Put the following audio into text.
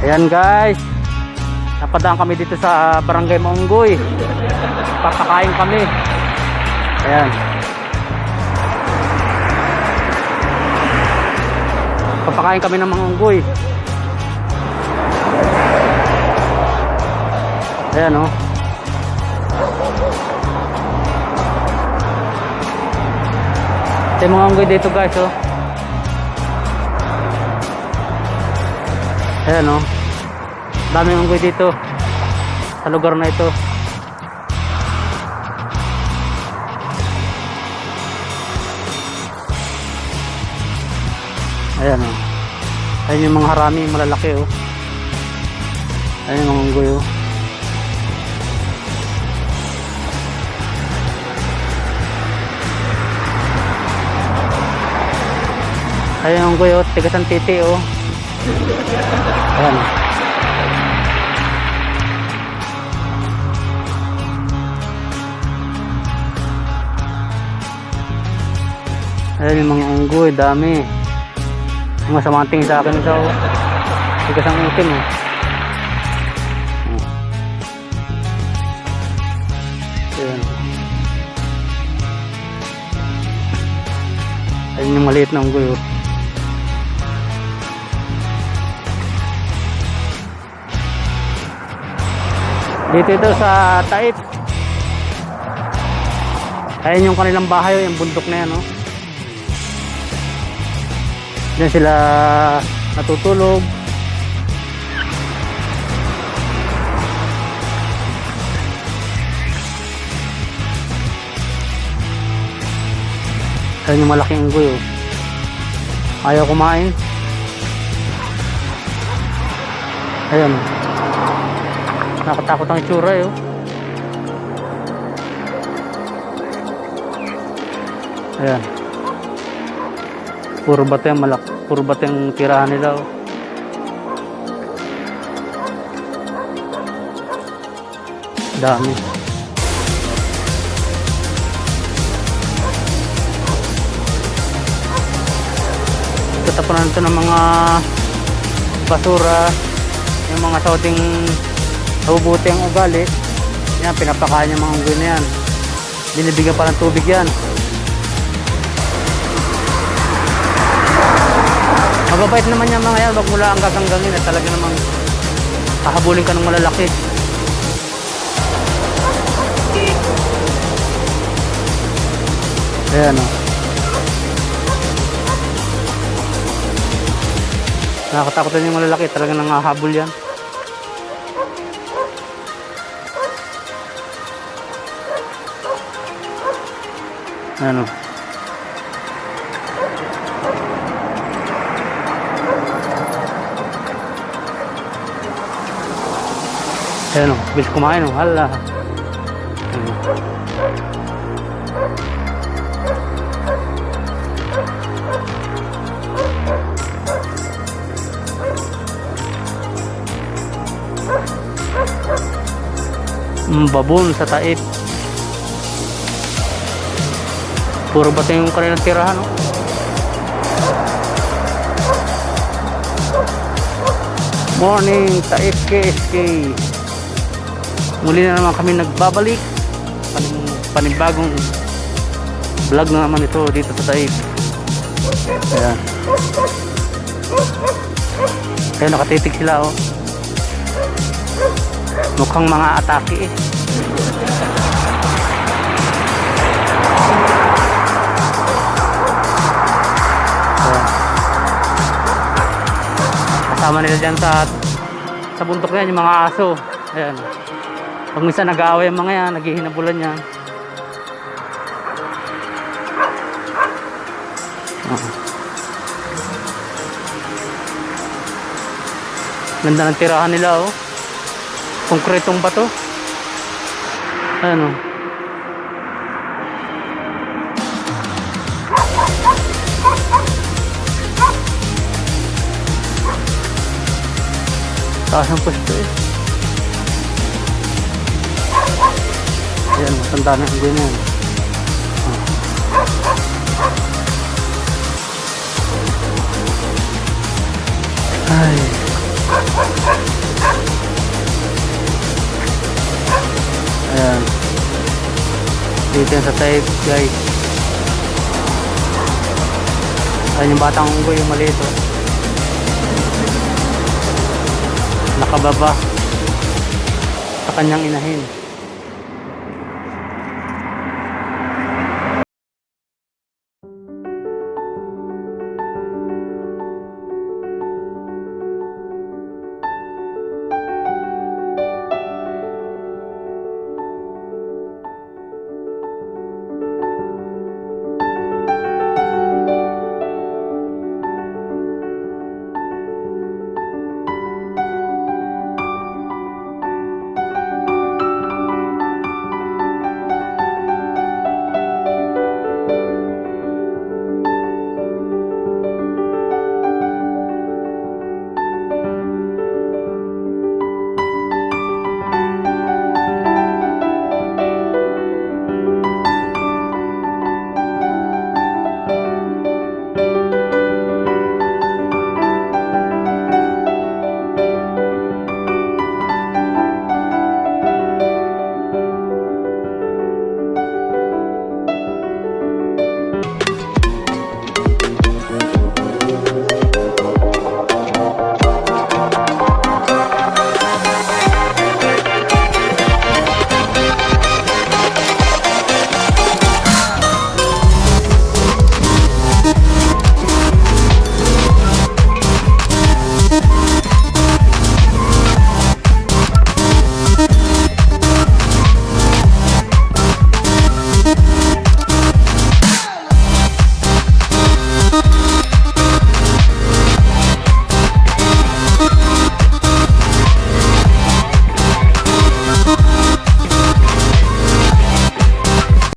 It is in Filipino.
Ayan guys, napadaan kami dito sa Barangay Maunggoy. Papakain kami. Ayan. Papakain kami ng mga unggoy. Ayan o. Ito yung mga unggoy dito guys o. Ayan o. Daming unggoy dito sa lugar na ito. Ayan o. Ayan yung mga harami, malalaki o. Ayan yung mga unggoy o. Ayan yung unggoy o, tigasan titi o. Ayan. Ayan yung mga unggoy, dami. Mga samanting sa akin sa tigas ang utin o. Ayan. Ayan yung maliit na unggoy o. Dito ito sa Taip. Ayan yung kanilang bahay, yung bundok na yan, no? Diyan sila natutulog. Ayan yung malaking unggoy, oh. Ayaw kumain. Ayan. Nakatakot ang itsura eh. Ayan. Puro bato yung puro bato yung tirahan nila oh. Dami. Tatapunan ito ng mga basura, yung mga sauting nabubuti ang ugali. Yan, pinapakain yung mga unggoy na yan. Binibigyan pa ng tubig yan. Mababait naman yung mga yan. Wag mula ang gaganggangin at talaga namang hahabulin ka ng malalaki. Ayan o. Nakakatakot yung malalaki. Talaga nang hahabol yan. Ano? Ayan o, bilis kumain o, hala. Babon sa Taip. Puro bato yung kanilang tirahan oh. Morning Taip KSK. Muli na naman kami nagbabalik. Panibagong vlog na naman ito dito sa Taip. Ayan. Kaya nakatitig sila oh. Mukhang mga atake eh. Kasama nila dyan sa bundok yan yung mga aso. Ayan. Pag minsan nag-aaway yung mga yan, naghihinabulan yan. Ganda ng tirahan nila oh. Konkretong bato. Ayan oh. Taas ang pwesto eh. Ayan, matanda na ang ganyan. Ay. Dito yan sa side guys. Ayan yung batang unggoy, yung maliit oh. Nakababa sa kanyang inahin.